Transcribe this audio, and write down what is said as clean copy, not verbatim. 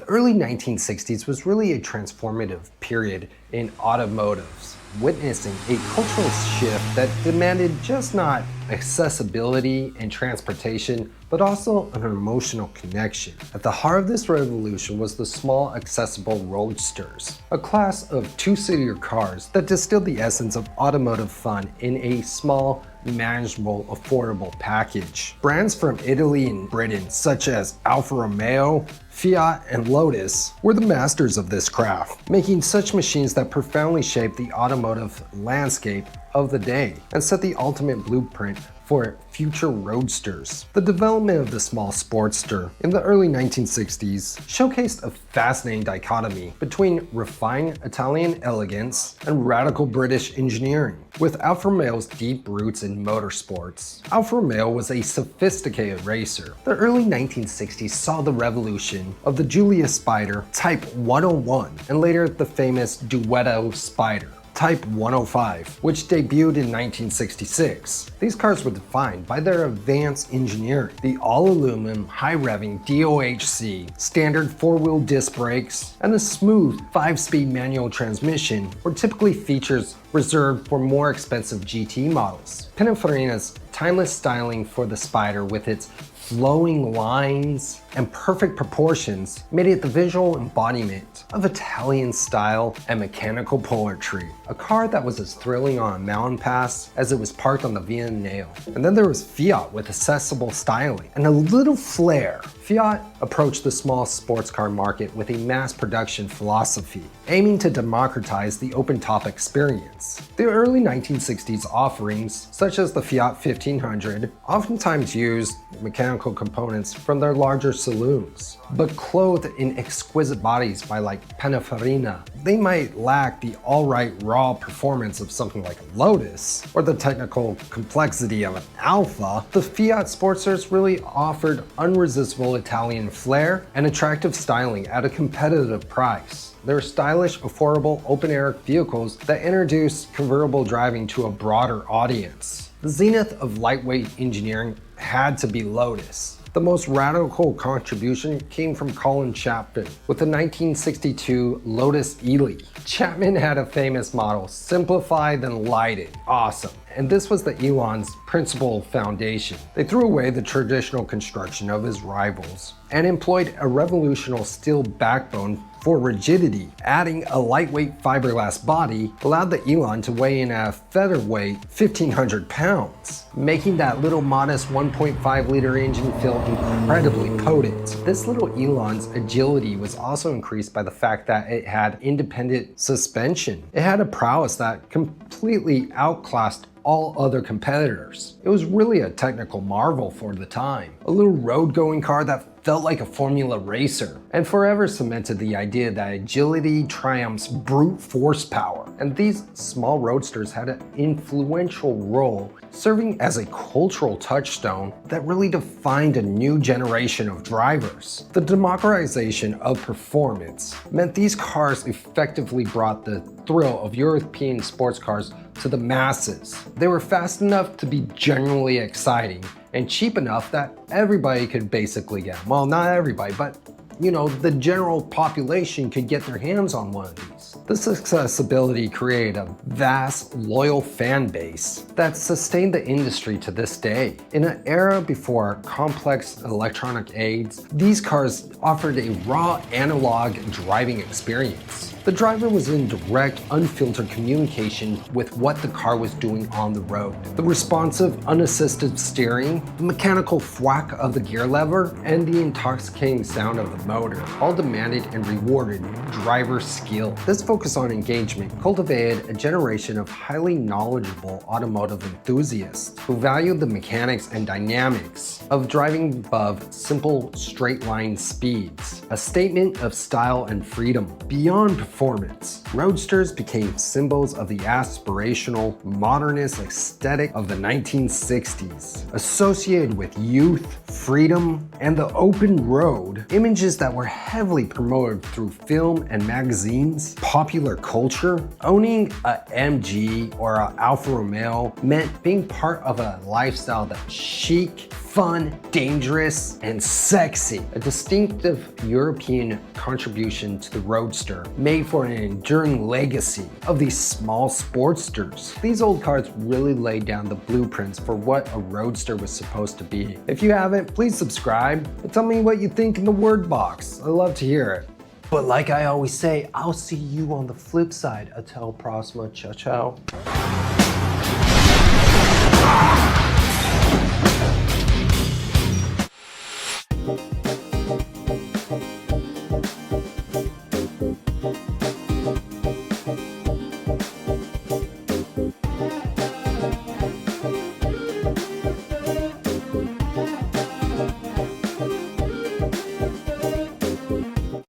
The early 1960s was really a transformative period in automotives, witnessing a cultural shift that demanded just not accessibility and transportation, but also an emotional connection. At the heart of this revolution was the small, accessible roadsters, a class of two-seater cars that distilled the essence of automotive fun in a small, manageable, affordable package. Brands from Italy and Britain, such as Alfa Romeo, Fiat, and Lotus, were the masters of this craft, making such machines that profoundly shaped the automotive landscape of the day and set the ultimate blueprint for future roadsters. The development of the small Sportster in the early 1960s showcased a fascinating dichotomy between refined Italian elegance and radical British engineering. With Alfa Romeo's deep roots in motorsports, Alfa Romeo was a sophisticated racer. The early 1960s saw the revolution of the Giulia Spider Type 101 and later the famous Duetto Spider Type 105, which debuted in 1966. These cars were defined by their advanced engineering. The all-aluminum, high-revving DOHC, standard four-wheel disc brakes, and the smooth 5-speed manual transmission were typically features reserved for more expensive GT models. Pininfarina's timeless styling for the Spider, with its flowing lines and perfect proportions, made it the visual embodiment of Italian style and mechanical poetry. A car that was as thrilling on a mountain pass as it was parked on the Via Nail. And then there was Fiat with accessible styling and a little flair. Fiat approached the small sports car market with a mass production philosophy, aiming to democratize the open-top experience. The early 1960s offerings, such as the Fiat 1500, oftentimes used mechanical components from their larger saloons, but clothed in exquisite bodies by like Pininfarina. They might lack the all-right raw performance of something like a Lotus, or the technical complexity of an Alfa. The Fiat Sportsters really offered unresistible Italian flair and attractive styling at a competitive price. They were stylish, affordable, open-air vehicles that introduced convertible driving to a broader audience. The zenith of lightweight engineering had to be Lotus. The most radical contribution came from Colin Chapman with the 1962 Lotus Elan. Chapman had a famous model, simplified then lighted. Awesome. And this was the Elan's principal foundation. They threw away the traditional construction of his rivals and employed a revolutionary steel backbone for rigidity. Adding a lightweight fiberglass body allowed the Elan to weigh in at a featherweight 1,500 pounds, making that little modest 1.5-liter engine feel incredibly potent. This little Elan's agility was also increased by the fact that it had independent suspension. It had a prowess that completely outclassed all other competitors. It was really a technical marvel for the time. A little road-going car that felt like a Formula racer, and forever cemented the idea that agility triumphs brute force power. And these small roadsters had an influential role, serving as a cultural touchstone that really defined a new generation of drivers. The democratization of performance meant these cars effectively brought the thrill of European sports cars to the masses. They were fast enough to be genuinely exciting and cheap enough that everybody could basically get them. Well, not everybody, but you know, the general population could get their hands on one of these. This accessibility created a vast, loyal fan base that sustained the industry to this day. In an era before complex electronic aids, these cars offered a raw analog driving experience. The driver was in direct, unfiltered communication with what the car was doing on the road. The responsive, unassisted steering, the mechanical thwack of the gear lever, and the intoxicating sound of the motor all demanded and rewarded driver skill. This focus on engagement cultivated a generation of highly knowledgeable automotive enthusiasts who valued the mechanics and dynamics of driving above simple straight-line speeds, a statement of style and freedom. Beyond performance, roadsters became symbols of the aspirational, modernist aesthetic of the 1960s, associated with youth, freedom, and the open road, images that were heavily promoted through film and magazines, popular culture. Owning a MG or an Alfa Romeo meant being part of a lifestyle that chic, fun, dangerous, and sexy. A distinctive European contribution to the Roadster, made for an enduring legacy of these small Sportsters. These old cars really laid down the blueprints for what a Roadster was supposed to be. If you haven't, please subscribe and tell me what you think in the word box. I love to hear it. But like I always say, I'll see you on the flip side. Até a próxima. Ciao, ciao.